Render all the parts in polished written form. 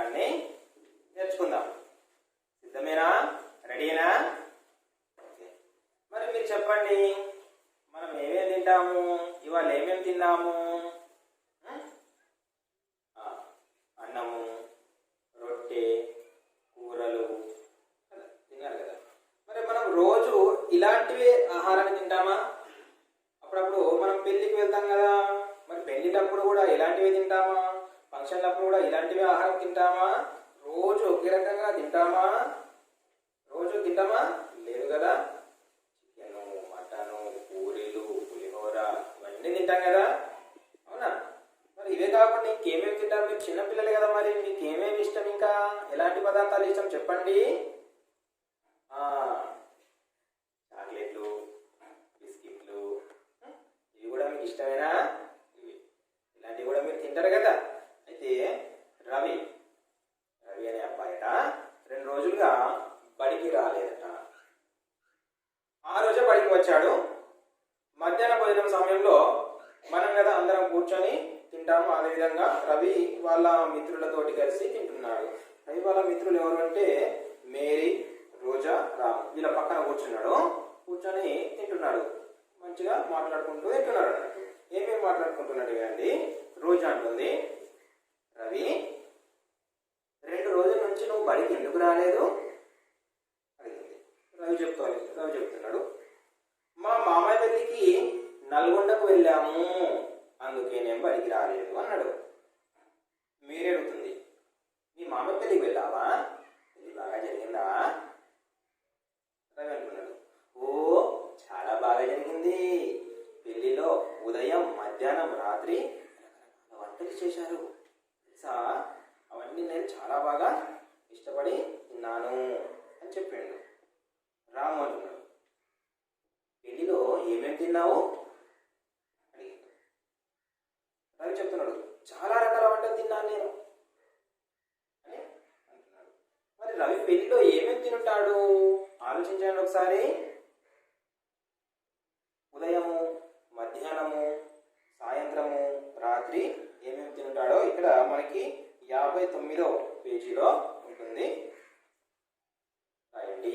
ఆహారాన్ని నేర్చుకుందాం. సిద్ధమేనా? రెడీనా? మరి మీరు చెప్పండి, మనం ఏమేమి తింటాము? ఇవాళ ఏమేమి తిన్నాము? అన్నము, రొట్టె, కూరలు తిన్నారు కదా. మరి మనం రోజు ఇలాంటివే ఆహారాన్ని తింటామా? అప్పుడప్పుడు మనం పెళ్ళికి వెళ్తాం కదా, మరి పెళ్ళిటప్పుడు కూడా ఇలాంటివి తింటామా? ఫంక్షన్లప్పుడు కూడా ఇలాంటివే ఆహారం తింటామా? రోజు ఒకే రకంగా తింటామా? రోజు తింటామా? లేదు కదా. చికెను, మటను, పూరీలు, పులిహోర ఇవన్నీ తింటాం కదా, అవునా? మరి ఇవే కాకుండా ఇంకేమేమి తింటారు? మీరు చిన్నపిల్లలు కదా, మరి మీకు ఏమేమి ఇష్టం? ఇంకా ఎలాంటి పదార్థాలు ఇష్టం చెప్పండి. చాక్లెట్లు, బిస్కెట్లు, ఇవి కూడా మీకు ఇష్టమేనా? ఇలాంటివి కూడా మీరు తింటారు కదా. అయితే రవి అనే అబ్బాయిట 2 రోజులుగా బడికి రాలేదట. ఆ రోజే బడికి వచ్చాడు. మధ్యాహ్న భోజనం సమయంలో మనం కదా అందరం కూర్చొని తింటాము. అదేవిధంగా రవి వాళ్ళ మిత్రులతోటి కలిసి తింటున్నాడు. రవి వాళ్ళ మిత్రులు ఎవరు అంటే మేరీ, రోజా, రామ్. వీళ్ళ పక్కన కూర్చొని తింటున్నాడు. మంచిగా మాట్లాడుకుంటూ తింటున్నాడు అన్నట్టు. ఏమేమి మాట్లాడుకుంటున్నాడు అండి? రోజా అంటుంది, రవి 2 రోజుల నుంచి నువ్వు బడికి ఎందుకు రాలేదు అడిగింది. రవి చెప్తున్నాడు, మా మామయ్య పెళ్ళికి నల్గొండకు వెళ్ళాము, అందుకే నేను బడికి రాలేదు అన్నాడు. మీరే అడుగుతుంది, మీ మామయ్య పెళ్ళికి వెళ్ళావా? పెళ్ళి బాగా జరిగిందా? రవి అనుకున్నాడు, ఓ చాలా బాగా జరిగింది. పెళ్లిలో ఉదయం, మధ్యాహ్నం, రాత్రి రకరకాల వంటలు చేశారు తెలుసా. అవన్నీ నేను చాలా బాగా ఇష్టపడి తిన్నాను అని చెప్పిండు. రాము అంటున్నాడు, పెళ్లిలో ఏమేమి తిన్నావు అడిగిండు. రవి చెప్తున్నాడు, చాలా రకాల వంటలు తిన్నాను నేను అని అంటున్నాడు. మరి రవి పెళ్లిలో ఏమేమి తింటాడు ఆలోచించండి ఒకసారి. ఉదయము, మధ్యాహ్నము, సాయంత్రము, రాత్రి ఏమేమి తింటాడో ఇక్కడ మనకి 59వ పేజీలో ఉంటుంది. రాయండి.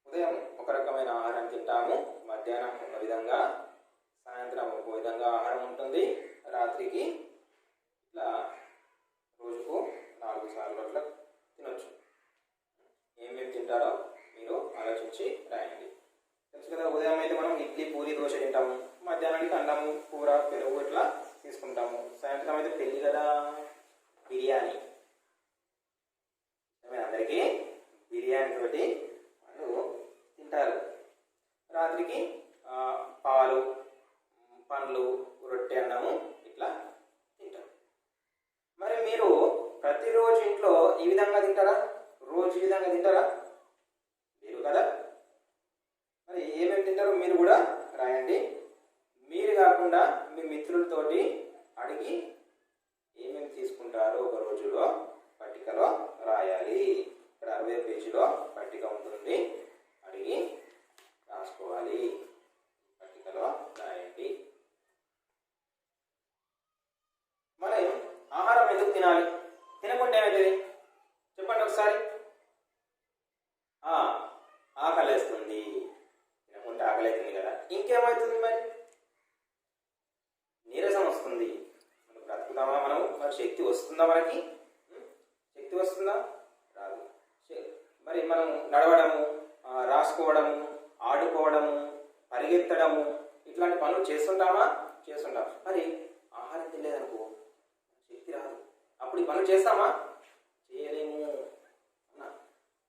ఉదయం ఒక రకమైన ఆహారం తింటాము, మధ్యాహ్నం ఒక విధంగా, సాయంత్రం ఒక విధంగా ఆహారం ఉంటుంది, రాత్రికి ఇట్లా రోజుకు 4 సార్లు అట్లా తినొచ్చు. ఏమేమి తింటారో మీరు ఆలోచించి రాయండి. తెలుసు కదా, ఉదయం అయితే మనం ఇడ్లీ, పూరి, దోశ తింటాము. మధ్యాహ్నానికి అన్నము, కూర, పెరుగు ఇట్లా తీసుకుంటాము. సాయంత్రం అయితే పెళ్ళి కదా, బిర్యానీ. అందరికీ బిర్యానీ తోటి వాళ్ళు తింటారు. రాత్రికి పాలు, పండ్లు, రొట్టె, అన్నము ఇట్లా తింటారు. మరి మీరు ప్రతిరోజు ఇంట్లో ఈ విధంగా తింటారా? రోజు ఈ విధంగా తింటారా? మీరు కదా. మరి ఏమేమి తింటారో మీరు కూడా రాయండి. మీరు కాకుండా మీ మిత్రులతోటి అడిగి ఏమేమి తీసుకుంటారో ఒక రోజులో పట్టికలో రాయాలి. ఇక్కడ 60వ పేజీలో పట్టిక ఉంటుంది, అడిగి రాసుకోవాలి. పట్టికలో రాయండి. మనం ఆహారం ఎందుకు తినాలి? తినకుండా ఏమవుతుంది చెప్పండి ఒకసారి. ఆకలేస్తుంది. తినకుండా ఆకలేస్తుంది కదా, ఇంకేమవుతుంది? మరి నీరసం వస్తుంది. మనం బ్రతుకుతామా? మరి శక్తి వస్తుందా? మనకి శక్తి వస్తుందా? రాదు. మరి మనం నడవడము, రాసుకోవడము, ఆడుకోవడము, పరిగెత్తడము ఇట్లాంటి పనులు చేస్తుంటామా? చేస్తుంటాం. మరి ఆహారం తినలేదనుకో శక్తి రాదు. అప్పుడు ఈ పనులు చేస్తామా? చేయలేము.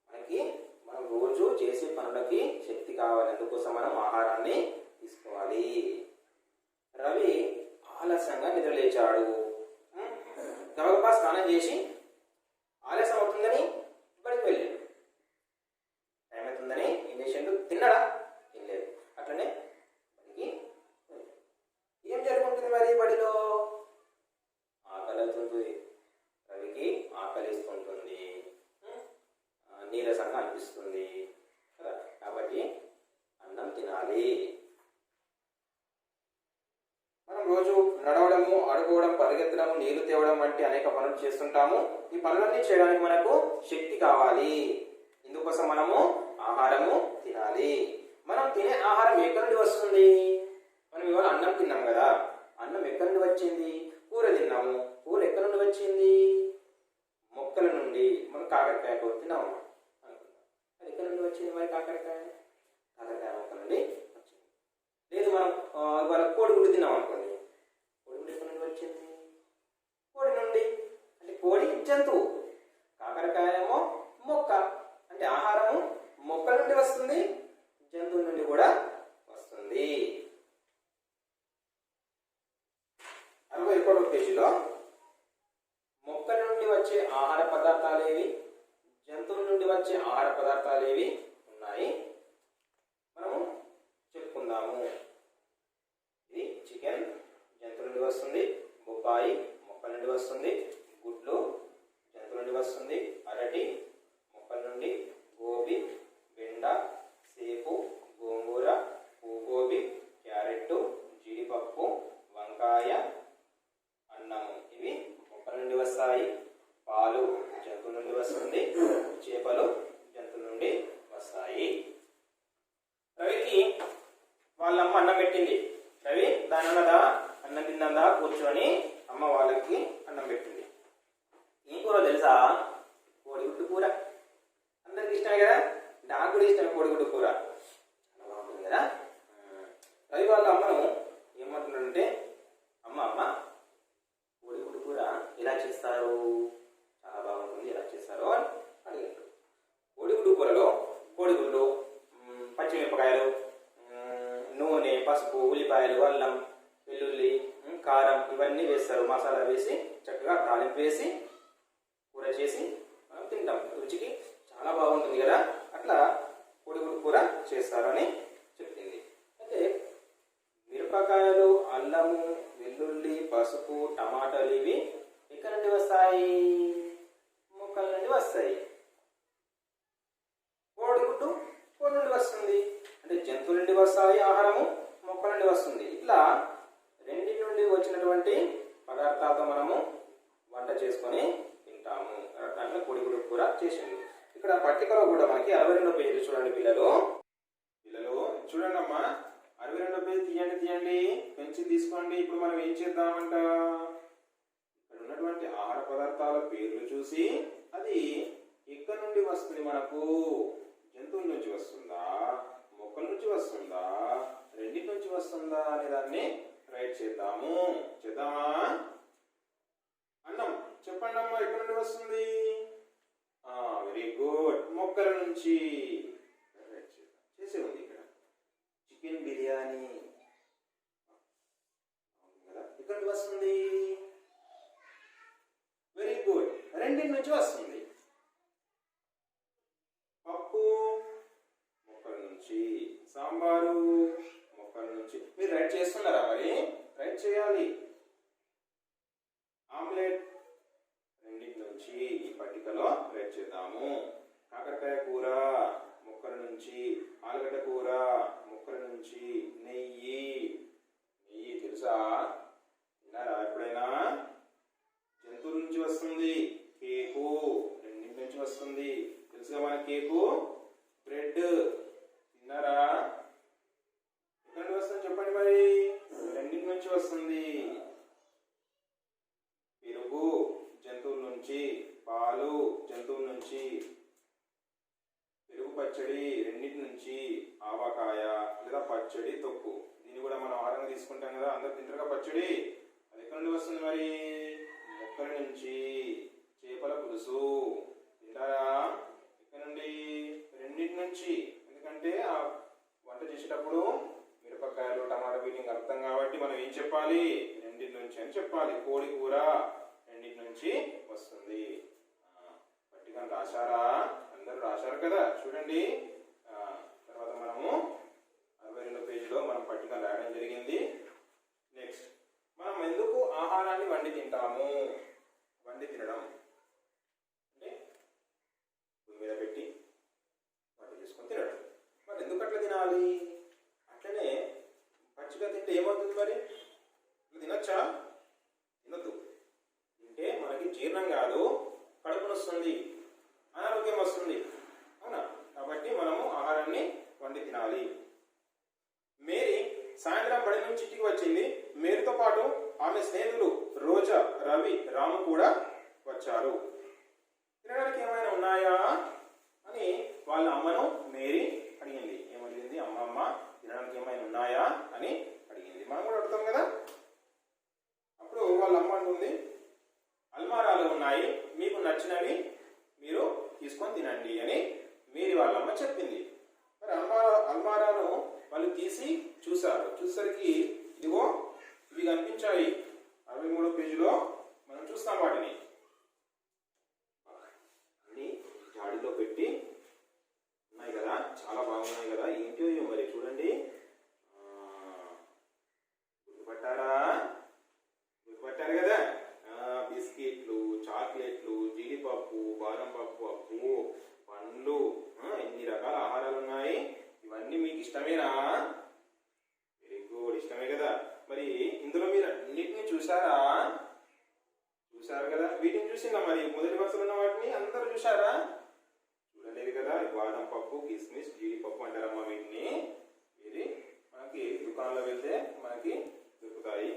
మనకి మనం రోజు చేసే పనులకి శక్తి కావాలి. అందుకోసం మనం ఆహారాన్ని తీసుకోవాలి. రవి ఆలస్యంగా నిద్రలేచాడు. గబగబా స్నానం చేసి ఆలస్యం అవుతుందని బడికి వెళ్ళాడు. టైం అవుతుందని ఏం చేసిండు? తిన్నాడా? తినలేదు. అట్లనే బడికి ఏం జరుగుతుంది మరి బడిలో? ఆకలి అవుతుంది. రవికి ఆకలిస్తుంటుంది, నీరసంగా అనిపిస్తుంది కదా. కాబట్టి అన్నం తినాలి. మనం రోజు నడవడము, ఆడుకోవడం, పరిగెత్తడము, నీళ్లు తేవడం వంటి అనేక పనులు చేస్తుంటాము. ఈ పనులన్నీ చేయడానికి మనకు శక్తి కావాలి. ఇందుకోసం మనము ఆహారము తినాలి. మనం తినే ఆహారం ఎక్కడి నుండి వస్తుంది? మనం ఇవాళ అన్నం తిన్నాం కదా, అన్నం ఎక్కడి నుండి వచ్చింది? కూర తిన్నాము, కూర ఎక్కడి నుండి వచ్చింది? మొక్కల నుండి. మనం కాకరకాయ కూర తిన్నాము అనుకుందాం, అది ఎక్కడి నుండి వచ్చింది? మరి కాకరకాయ మొక్కల నుండి వచ్చింది. లేదు మనం ఇవాళ కోడిగుడ్డు తిన్నాం అనుకోండి, కోడిగుడ్డు ఎక్కడి నుండి వచ్చింది? కోడి నుండి. అంటే కోడి జంతువు, కాకరకాయ ఏమో మొక్క. అంటే ఆహారము మొక్కల నుండి వస్తుంది, జంతువుల నుండి కూడా వస్తుంది. 61వ పేజీలో మొక్కల నుండి వచ్చే ఆహార పదార్థాలు ఏవి, జంతువుల నుండి వచ్చే ఆహార పదార్థాలు ఏవి ఉన్నాయి మనము చెప్పుకుందాము. ఇది చికెన్ జంతువుల నుండి వస్తుంది, బొప్పాయి మొక్కల నుండి వస్తుంది, గుడ్లు జంతువుల నుండి వస్తుంది, అరటి మొక్కల నుండి, గోబీ, బెండ, సేపు, గోంగూర, పూగోబీ, క్యారెట్, జీడిపప్పు, వంకాయ, అన్నము ఇవి మొక్కల నుండి వస్తాయి. పాలు జంతువుల నుండి వస్తుంది, చేపలు జంతువుల నుండి వస్తాయి. రవికి వాళ్ళ అమ్మ అన్నం పెట్టింది. రవి దాని అన్నదా అన్నం తిన్నదా కూర్చొని అమ్మ వాళ్ళకి అన్నం పెట్టింది. ఏం కూర తెలుసా? కోడిగుడ్డు కూర. అందరికి ఇష్టమే కదా, నాకు కూడా ఇష్టమే కోడిగుడ్డు కూర, చాలా బాగుంటుంది కదా. రవి వాళ్ళ అమ్మను ఏమంటున్నాడంటే, అమ్మ కోడిగుడ్డు కూర ఎలా చేస్తారు? చాలా బాగుంటుంది, ఎలా చేస్తారు అని అడిగాడు. కోడిగుడ్డు కూరలో కోడిగుడ్డు, పచ్చిమిరపకాయలు, నూనె, పసుపు, ఉల్లిపాయలు, అల్లం, వెల్లుల్లి, కారం ఇవన్నీ వేస్తారు. మసాలా వేసి చక్కగా తాలింపు వేసి కూర చేసి మనం తింటాం. రుచికి చాలా బాగుంటుంది కదా. అట్లా కోడిగుడ్డు కూర చేస్తారు అని చెప్పింది. అయితే మిరపకాయలు, అల్లము, వెల్లుల్లి, పసుపు, టమాటాలు ఇవి ఎక్కడి నుండి వస్తాయి? మొక్కల నుండి వస్తాయి. కోడిగుడ్డు కోడి నుండి వస్తుంది. అంటే జంతువుల నుండి వస్తాయి ఆహారము, మొక్కల నుండి వస్తుంది. ఇట్లా రెండింటి నుండి వచ్చినటువంటి పదార్థాలతో మనము వంట చేసుకొని తింటాము. అట్లా కోడిగుడ్డు కూర చేసింది. ఇక్కడ పట్టికలో కూడా మనకి 62వ పేజీ చూడండి పిల్లలు చూడండి అమ్మా. 62వ పేజీ తీయండి, పెన్సిల్ తీసుకోండి. ఇప్పుడు మనం ఏం చేద్దామంట, ఇక్కడ ఉన్నటువంటి ఆహార పదార్థాల పేర్లు చూసి అది ఎక్కడి నుండి వస్తుంది మనకు? జంతువుల నుంచి వస్తుందా, మొక్కల నుంచి వస్తుందా, రెండింటి నుంచి వస్తుందా అనే దాన్ని రైట్ చేద్దాము. చేద్దామా? అన్నం చెప్పండి అమ్మా, ఎక్కడి నుండి వస్తుంది? వెరీ గుడ్, మొక్కల నుంచి. చేసే ఉంది ఇక్కడ చికెన్ బిర్యానీ కదా, ఎక్కడి నుండి వస్తుంది? వెరీ గుడ్, రెండింటి నుంచి వస్తుంది. పప్పు మొక్కల నుంచి, సాంబారు మొక్కల నుంచి. మీరు రైట్ చేస్తున్నారా? మరి రైట్ చేయాలి. ఆమ్లెట్ రెండింటి నుంచి ఈ పట్టికలో రైట్ చేద్దాము. కాకరకాయ కూర మొక్కల నుంచి, ఆలుగడ్డ కూర మొక్కల నుంచి, నెయ్యి తెలుసా? తిన్నారా ఎప్పుడైనా? జంతువుల నుంచి వస్తుంది. కేకు రెండింటి నుంచి వస్తుంది, తెలుసుగా మన కేకు. బ్రెడ్ తిన్నారా? ఎక్కడి నుండి వస్తుంది చెప్పండి మరి? రెండింటి నుంచి వస్తుంది. పెరుగు జంతువుల నుంచి, పాలు జంతువుల నుంచి, పెరుగు పచ్చడి రెండింటి నుంచి, ఆవకాయ లేదా పచ్చడి తొక్కు దీన్ని కూడా మనం ఆహారంగా తీసుకుంటాం కదా, అందరు తింటారుగా పచ్చడి. అది ఎక్కడి నుండి వస్తుంది మరి? మొక్కల నుంచి. చేపల పులుసు తింటారా? ఎక్కడి నుండి? రెండింటి నుంచి. ఎందుకంటే ఆ వంట చేసేటప్పుడు మిరపకాయలు, టమాటా వీటికి అర్థం కాబట్టి మనం ఏం చెప్పాలి? రెండింటి నుంచి అని చెప్పాలి. కోడి కూర రెండింటి నుంచి వస్తుంది. పట్టికను రాశారా? అందరూ రాశారు కదా, చూడండి. తర్వాత మనము 62వ పేజీలో మనం పట్టికను రాయడం జరిగింది. నెక్స్ట్, మనం ఎందుకు ఆహారాన్ని వండి తింటాము? వండి తినడం అంటే భూమి మీద పెట్టి వంట చేసుకొని తినడం. మరి ఎందుకు అట్లా తినాలి? అట్లనే పచ్చిగా తింటే ఏమవుతుంది మరి? తినొచ్చా? తినొద్దు. తింటే మనకి జీర్ణం కాదు, కడుపు నొస్తుంది, అనారోగ్యం వస్తుంది. అవునా? కాబట్టి మనము ఆహారాన్ని వండి తినాలి. మేరీ సాయంత్రం బడి నుంచి ఇంటికి వచ్చింది. మేరీతో పాటు ఆమె స్నేహితులు రోజా, రవి, రాము కూడా వచ్చారు. తినడానికి ఏమైనా ఉన్నాయా అని వాళ్ళ అమ్మను మేరీ అడిగింది. ఏమడిగింది? అమ్మ తినడానికి ఏమైనా ఉన్నాయా అని అడిగింది. మనం కూడా అడుగుతాం కదా. అప్పుడు వాళ్ళ అమ్మ అంటుంది, అల్మారాలు ఉన్నాయి, మీకు నచ్చినవి మీరు తీసుకొని తినండి అని మేరీ వాళ్ళ అమ్మ చెప్పింది. మరి అల్మారాను వాళ్ళు తీసి చూశారు. చూసరికి ఇదిగో ఇవి కనిపించాయి. 63వ పేజీలో మనం చూస్తాం వాటిని. అన్ని జాడీలో పెట్టి ఉన్నాయి కదా, చాలా బాగున్నాయి కదా. ఏంటో మరి చూడండి. గుర్తుపట్టారు కదా. బిస్కెట్లు, చాక్లెట్లు, జీడిపప్పు, బాదం పప్పు, పండ్లు, ఎన్ని రకాల ఆహారాలు ఉన్నాయి. ఇవన్నీ మీకు ఇష్టమేనా? వెరీ గుడ్, ఇష్టమే కదా. మరి ఇందులో మీరు అన్నిటిని చూసారా? చూసారు కదా. వీటిని చూసిందా? మరి మొదటి వరుసలో ఉన్న వాటిని అందరూ చూసారా? చూడలేదు కదా. బాదం పప్పు, కిస్మిస్, జీడిపప్పు అంటారమ్మా వీటిని. ఇది మనకి దుకాణంలో వెళ్తే మనకి దొరుకుతాయి.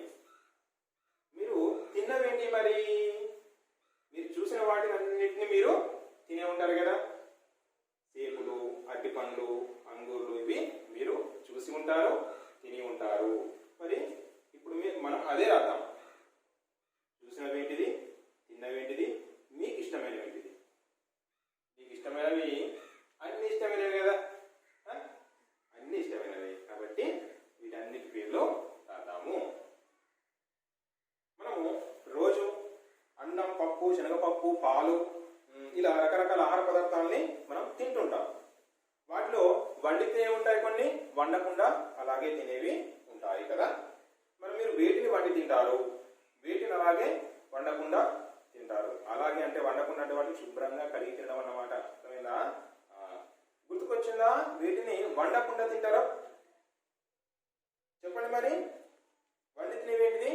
మీరు తిన్నవేంటి మరి? మీరు చూసిన వాటిని అన్నిటిని మీరు తినే ఉంటారు కదా. సేపులు, అరటి పండ్లు, అంగూర్లు, ఇవి మీరు చూసి ఉంటారు, తిని ఉంటారు. మరి ఇప్పుడు మనం అదే రాద్దాం. చూసినవేంటిది, తిన్నవేంటిది, మీకు ఇష్టమైనవేంటిది? మీకు ఇష్టమైనవి అన్ని ఇష్టమైనవి కదా. అన్ని ఇష్టమైనవి కాబట్టి వీటన్నిటి పేర్లు రాద్దాము. మనము రోజు అన్నం, పప్పు, శనగపప్పు, పాలు, ఇలా రకరకాల ఆహార పదార్థాలని మనం తింటుంటాం. వాటిలో వండితే ఉంటాయి, కొన్ని వండకుండా అలాగే తినేవి ఉంటాయి కదా. మరి మీరు వేటిని వండి తింటారు, వేటిని అలాగే వండకుండా తింటారు? అలాగే అంటే వండకుండా అంటే వాటిని శుభ్రంగా కడిగి తినడం అన్నమాట. అర్థమైందా? గుర్తుకొచ్చిందా? వీటిని వండకుండా తింటారా? చెప్పండి మరి. వండి తినేవేంటిది?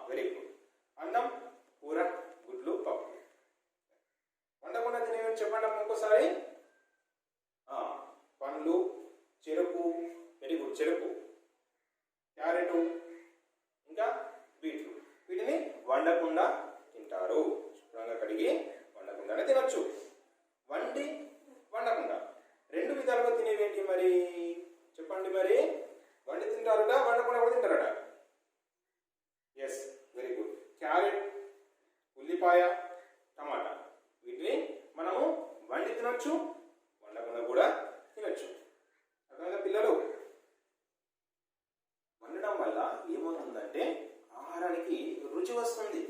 Very good. అన్నం, కూర, గుడ్లు, పప్పు. వండకుండా తినేవి చెప్పండి ఇంకోసారి. పండ్లు, చెరుకు, వెరీ గుడ్, చెరుకు, క్యారెట్, ఇంకా బీట్రూట్. వీటిని వండకుండా తింటారు. శుభ్రంగా కడిగి వండకుండానే తినొచ్చు. వండి, వండకుండా రెండు విధాలుగా తినేవేంటి మరి? చెప్పండి మరి. వండి తింటారట, వండకుండా కూడా తింటారట. Yes, very good. క్యారెట్, ఉల్లిపాయ, టమాటా, వీటిని మనము వండి తినొచ్చు, వండకుండా కూడా తినొచ్చు. అర్థమైందా పిల్లలు? వండడం వల్ల ఏమవుతుందంటే ఆహారానికి రుచి వస్తుంది,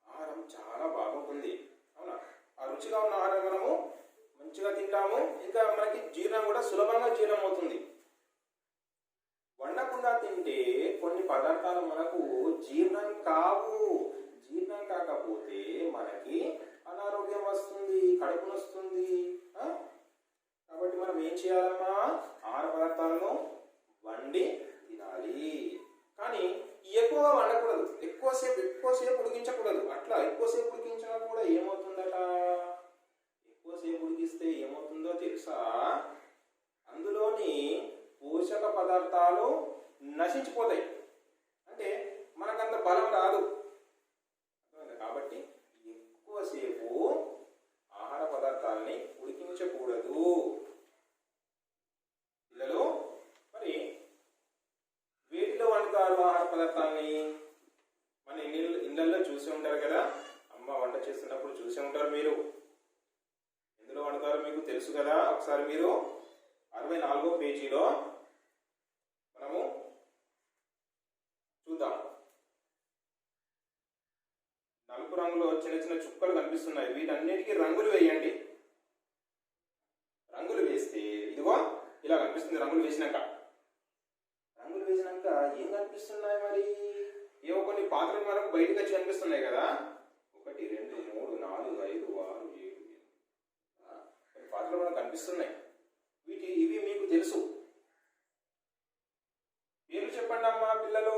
ఆహారం చాలా బాగుంటుంది. అవునా? ఆ రుచిగా ఉన్న ఆహారం మనము మంచిగా తింటాము, ఇంకా మనకి జీర్ణం కూడా సులభంగా జీర్ణం అవుతుంది. వండకుండా తింటే కొన్ని పదార్థాలు మనకు జీర్ణం కావు. జీర్ణం కాకపోతే మనకి అనారోగ్యం వస్తుంది, కడుపు నొస్తుంది. కాబట్టి మనం ఏం చేయాలమ్మా? ఆహార పదార్థాలను వండి తినాలి. కానీ ఎక్కువగా వండకూడదు, ఎక్కువసేపు ఉడికించకూడదు. అట్లా ఎక్కువసేపు ఉడికించినా కూడా ఏమవుతుందట? ఎక్కువసేపు ఉడికిస్తే ఏమవుతుందో తెలుసా? అందులోని పోషక పదార్థాలు నశించిపోతాయి. అంటే మనకంత బలం రాదు. కాబట్టి ఎక్కువసేపు ఆహార పదార్థాలని ఉడికించకూడదు పిల్లలు. మరి వేటిలో వండుతారు ఆహార పదార్థాలని? మన ఇళ్ళల్లో చూసి ఉంటారు కదా. అమ్మ వంట చేస్తున్నప్పుడు చూసి ఉంటారు మీరు. ఎందులో వండుతారో మీకు తెలుసు కదా. ఒకసారి మీరు 64వ పేజీలో మనము చూద్దాం. నలుపు రంగులో చిన్న చిన్న చుక్కలు కనిపిస్తున్నాయి. వీటన్నిటికీ రంగులు వేయండి. రంగులు వేస్తే ఇదిగో ఇలా కనిపిస్తుంది. రంగులు వేసినాక ఏం కనిపిస్తున్నాయి మరి? ఏవో కొన్ని పాత్రలు మనకు బయటకు వచ్చి కనిపిస్తున్నాయి కదా. 1, 2, 3, 4, 5, 6, 7, 8 కొన్ని పాత్రలు మనకు కనిపిస్తున్నాయి. ఇవి మీకు తెలుసు. పేర్లు చెప్పండి అమ్మా పిల్లలు.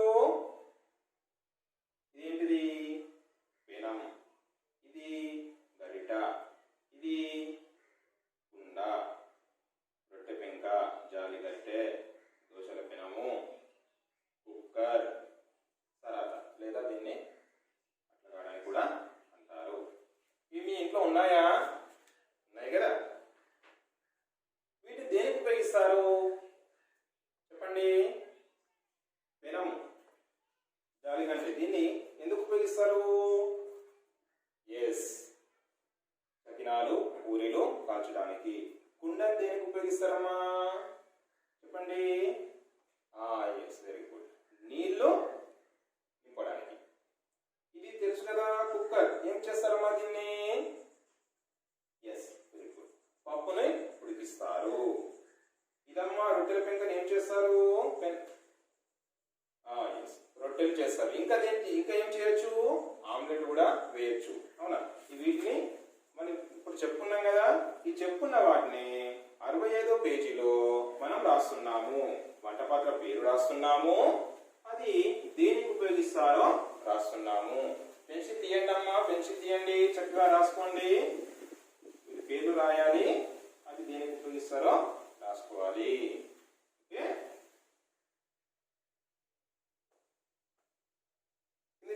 అరిగంటే దీన్ని ఎందుకు ఉపయోగిస్తారు? ఎస్, సకినాలు పూరీలు కాల్చడానికి. కుండని దేనికి ఉపయోగిస్తారమ్మా చెప్పండి? ఎస్, వెరీ గుడ్, నీళ్లు నింపడానికి. ఇది తెలుసు కదా. కుక్కర్ ఏం చేస్తారమ్మా దీన్ని? ఎస్, వెరీ గుడ్, పప్పుని ఉడికిస్తారు. ఇదమ్మా రొట్టెల పెంకని ఏం చేస్తారు? రొట్టెలు చేస్తారు. ఇంకా ఏం చేయొచ్చు? ఆమ్లెట్ కూడా వేయచ్చు, అవునా? వీటిని మనం ఇప్పుడు చెప్పుకున్నాం కదా. ఈ చెప్పుకున్న వాటిని 65వ పేజీలో మనం రాస్తున్నాము. వంటపాత్ర పేరు రాస్తున్నాము, అది దేనికి ఉపయోగిస్తారో రాస్తున్నాము. పెన్సిల్ తీయండి అమ్మా, పెన్సిల్ తీయండి, చక్కగా రాసుకోండి. ఇది పేర్లు రాయాలి, అది దేనికి ఉపయోగిస్తారో రాసుకోవాలి. ఓకే,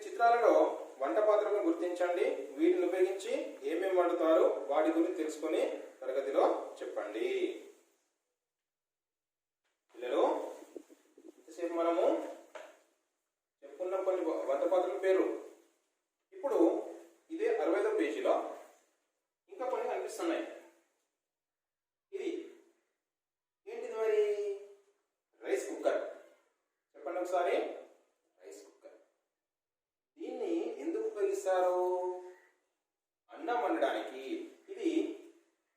చిత్రాలలో వంట పాత్రలను గుర్తించండి. వీటిని ఉపయోగించి ఏమేమి వండుతారు వాటి గురించి తెలుసుకొని తరగతిలో చెప్పండి. పిల్లలు, ఇంతసేపు మనము చెప్పుకున్నాం కొన్ని వంట పాత్రల పేరు. ఇప్పుడు ఇదే 65వ పేజీలో ఇంకా కొన్ని కనిపిస్తున్నాయి. ఇది ఏంటిది మరి? Rice cooker. చెప్పండి ఒకసారి. అన్నం వండడానికి. ఇది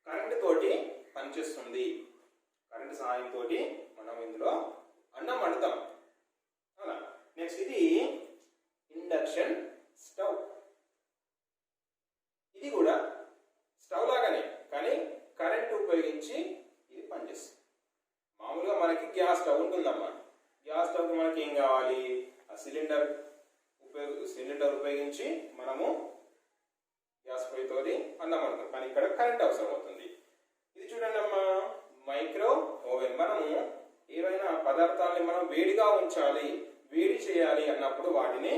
కరెంటు తోటి పనిచేస్తుంది. కరెంటు సహాయంతో మనం ఇందులో అన్నం వండుతాం, అవునా? నెక్స్ట్ ఇది ఇండక్షన్ స్టవ్. ఇది కూడా స్టవ్ లాగానే, కానీ కరెంటు ఉపయోగించి ఇది పనిచేస్తుంది. మామూలుగా మనకి గ్యాస్ స్టవ్ ఉంటుందమ్మా. గ్యాస్ స్టవ్కి మనకి ఏం కావాలి? ఆ సిలిండర్ ఉపయోగించి మనము గ్యాస్ పొయ్యితో అన్నం వండుతాం, కానీ ఇక్కడ కరెంట్ అవసరం అవుతుంది. ఇది చూడండి అమ్మా, మైక్రో ఓవెన్. మనము ఏవైనా పదార్థాలని మనం వేడిగా ఉంచాలి, వేడి చేయాలి అన్నప్పుడు వాటిని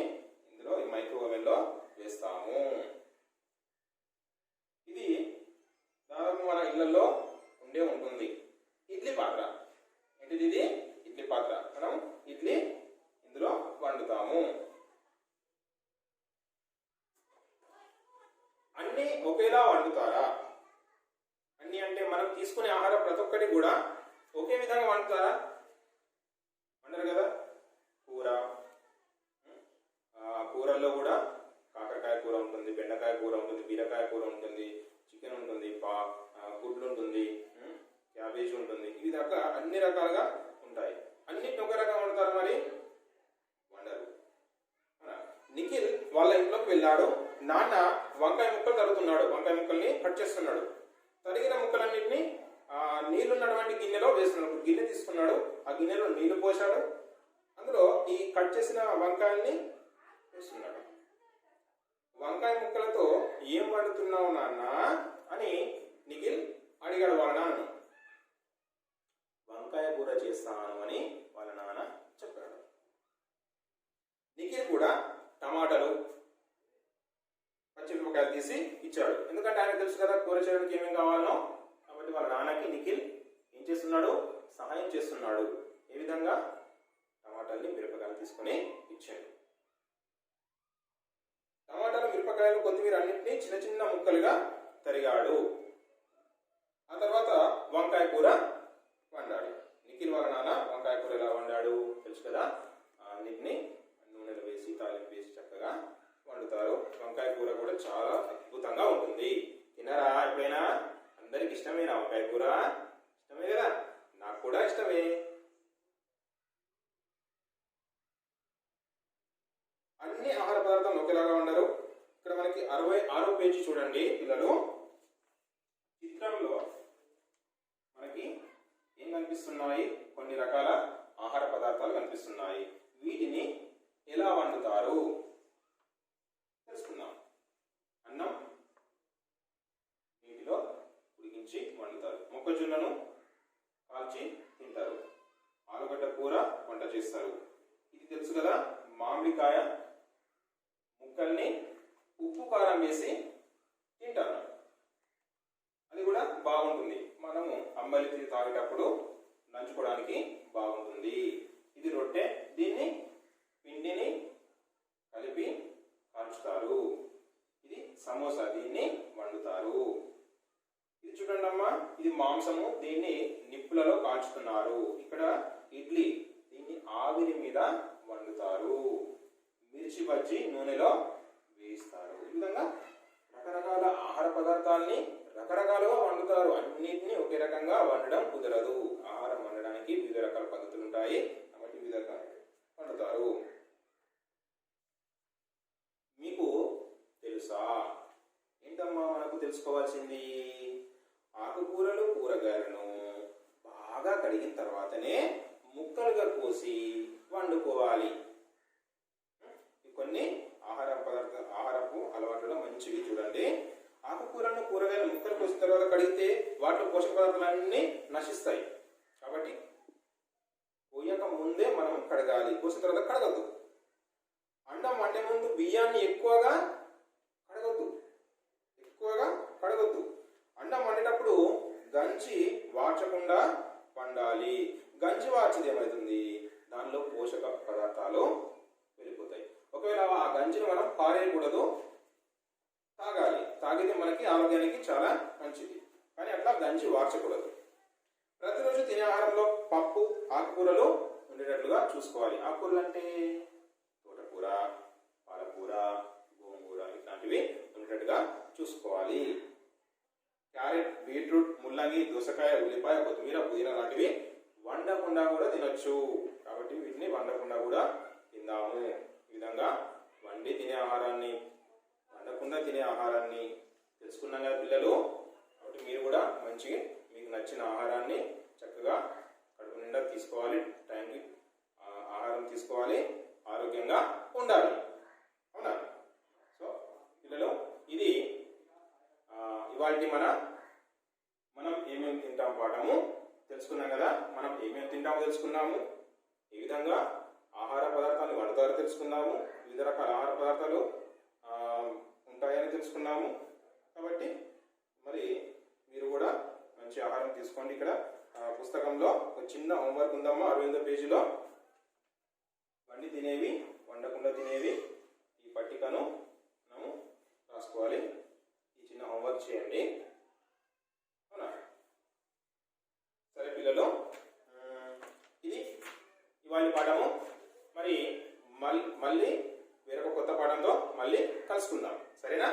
ఇందులో ఈ మైక్రో ఓవెన్ లో వేస్తాము. ఇది దాదాపు మన ఇళ్లలో ఉండే ఉంటుంది. ఇడ్లీ పాత్ర. ఏంటిది? ఇది ఇడ్లీ పాత్ర. మనం ఇడ్లీ ఇందులో వండుతాము. అన్ని ఒకేలా వండుతారా? అన్ని అంటే మనం తీసుకునే ఆహారం ప్రతి ఒక్కటి కూడా ఒకే విధంగా వండుతారా? వండరు కదా. కూరల్లో కూడా కాకరకాయ కూర ఉంటుంది, బెండకాయ కూర ఉంటుంది, బీరకాయ కూర ఉంటుంది, చికెన్ ఉంటుంది, గుడ్లు ఉంటుంది, క్యాబేజీ ఉంటుంది. ఇవి దాకా అన్ని రకాలుగా ఉంటాయి. అన్నిటిని ఒక రకంగా వండుతారు మరి? వండరు. నిఖిల్ వాళ్ళ ఇంట్లోకి వెళ్ళాడు. నాన్న వంకాయ ముక్కలు తరుగుతున్నాడు, వంకాయ ముక్కల్ని కట్ చేస్తున్నాడు. తరిగిన ముక్కలన్నింటినీ నీళ్లున్నటువంటి గిన్నెలో వేస్తున్నాడు. గిన్నె తీసుకున్నాడు, ఆ గిన్నెలో నీళ్లు పోసాడు, అందులో ఈ కట్ చేసిన వంకాయల్ని వేస్తున్నాడు. వంకాయ ముక్కలతో ఏం వండుతున్నావు నాన్న అని నిఖిల్ అడిగాడు వాళ్ళ నాన్న. వంకాయ కూర చేస్తాను అని వాళ్ళ నాన్న చెప్పాడు. నిఖిల్ కూడా టమాటాలు, పచ్చిమిరపకాయలు తీసి ఇచ్చాడు. ఎందుకంటే ఆయన తెలుసు కదా కూర చేయడానికి ఏమేమి కావాలో. కాబట్టి వాళ్ళ నాన్నకి నిఖిల్ ఏం చేస్తున్నాడు? సహాయం చేస్తున్నాడు. ఏ విధంగా? టమాటాలని, మిరపకాయలు తీసుకొని ఇచ్చాడు. టమాటాలు, మిరపకాయలు, కొత్తిమీర అన్నింటినీ చిన్న చిన్న ముక్కలుగా తరిగాడు. ఆ తర్వాత వంకాయ కూర వండాడు. నిఖిల్ వాళ్ళ నాన్న వంకాయ కూర ఎలా వండాడు తెలుసు కదా. అన్నింటినీ నూనెలు వేసి, తాలింపు వేసి చక్కగా వండుతారు. వంకాయ కూర కూడా చాలా అద్భుతంగా ఉంటుంది. తిన్నారా ఎప్పుడైనా? అందరికి ఇష్టమేనా వంకాయ కూర? ఇష్టమే కదా, నాకు కూడా ఇష్టమే. అన్ని ఆహార పదార్థాలు ఒకేలాగా ఉండరు. ఇక్కడ మనకి 66వ పేజీ చూడండి పిల్లలు. చిత్రంలో మనకి ఏం కనిపిస్తున్నాయి? కొన్ని రకాల ఆహార పదార్థాలు కనిపిస్తున్నాయి. వీటిని ఎలా వండుతారు తెలుసుకుందాం. అన్నం నీటిలో ఉడికించి వండుతారు. మొక్కజొన్నను కాల్చి తింటారు. ఆలుగడ్డ కూర వంట చేస్తారు. ఇది తెలుసు కదా. మామిడికాయ ముక్కల్ని ఉప్పు కారం వేసి తింటారు. అది కూడా బాగుంటుంది. మనము అంబలి తాగేటప్పుడు నంచుకోవడానికి బాగుంటుంది. ఇది రొట్టె. దీన్ని పిండిని మాంసము, దీన్ని నిప్పులలో కాల్చుతున్నారు. ఇక్కడ ఇడ్లీ, దీన్ని ఆవిరి మీద వండుతారు. మిర్చి బజ్జీ నూనెలో వేయిస్తారు. ఈ విధంగా రకరకాల ఆహార పదార్థాలని రకరకాలుగా వండుతారు. అన్నిటినీ ఒకే రకంగా వండడం కుదరదు. ఆహారం వండడానికి వివిధ రకాల పద్ధతులు ఉంటాయి, కాబట్టి వివిధ రకాలు వండుతారు. మీకు తెలుసా? ఏంటమ్మా మనకు తెలుసుకోవాల్సింది? ఆకుకూరలు, కూరగాయలను బాగా కడిగిన తర్వాతనే ముక్కలుగా కోసి వండుకోవాలి. కొన్ని ఆహారపు అలవాట్లలో మంచివి చూడండి. ఆకుకూరలను, కూరగాయలు ముక్కలు కోసిన తర్వాత కడిగితే వాటిలో పోషక పదార్థాలన్నీ నశిస్తాయి. కాబట్టి కోయక ముందే మనం కడగాలి, కోసిన తర్వాత కడగద్దు. అండం వండే ముందు బియ్యాన్ని ఎక్కువగా కడగొద్దు. అండం వండేటప్పుడు గంజి వార్చకుండా వండాలి. గంజి వార్చిది ఏమవుతుంది? దానిలో పోషక పదార్థాలు వెళ్ళిపోతాయి. ఒకవేళ ఆ గంజిని మనం పారేయకూడదు, తాగాలి. తాగితే మనకి ఆరోగ్యానికి చాలా మంచిది. కానీ అట్లా గంజి వార్చకూడదు. ప్రతిరోజు తినే ఆహారంలో పప్పు, ఆకుకూరలు ఉండేటట్లుగా చూసుకోవాలి. ఆకుకూరలు అంటే తోటకూర, పాలకూర, గోంగూర ఇట్లాంటివి ఉండేటట్టుగా చూసుకోవాలి. క్యారెట్, బీట్రూట్, ముల్లంగి, దోసకాయ, ఉల్లిపాయ, కొత్తిమీర, పుదీనా లాంటివి వండకుండా కూడా తినొచ్చు. కాబట్టి వీటిని వండకుండా కూడా తిందాము. ఈ విధంగా వండి తినే ఆహారాన్ని, వండకుండా తినే ఆహారాన్ని తెలుసుకున్నాం కదా పిల్లలు. కాబట్టి మీరు కూడా మంచిగా మీకు నచ్చిన ఆహారాన్ని చక్కగా కడుపు నిండా తీసుకోవాలి, టైంకి ఆహారం తీసుకోవాలి, ఆరోగ్యంగా ఉండాలి. అవునా? సో పిల్లలు, ఇది ఇవాల్టి మనం ఏమేమి తింటాం పాఠము తెలుసుకున్నాం కదా. మనం ఏమేమి తింటామో తెలుసుకున్నాము, ఏ విధంగా ఆహార పదార్థాలు వండుతారో తెలుసుకున్నాము, వివిధ రకాల ఆహార పదార్థాలు ఉంటాయని తెలుసుకున్నాము. కాబట్టి మరి మీరు కూడా మంచి ఆహారం తీసుకోండి. ఇక్కడ పుస్తకంలో ఒక చిన్న హోంవర్క్ ఉందమ్మా, 68వ పేజీలో వండి తినేవి, వండకుండా తినేవి, ఈ పట్టికను మనము రాసుకోవాలి. ఈ చిన్న హోంవర్క్ చేయండి. అవునా? సరే పిల్లలు, ఇది ఇవాళ పాఠము. మరి మళ్ళీ వేరొక కొత్త పాఠంతో మళ్ళీ కలుసుకుందాం. సరేనా?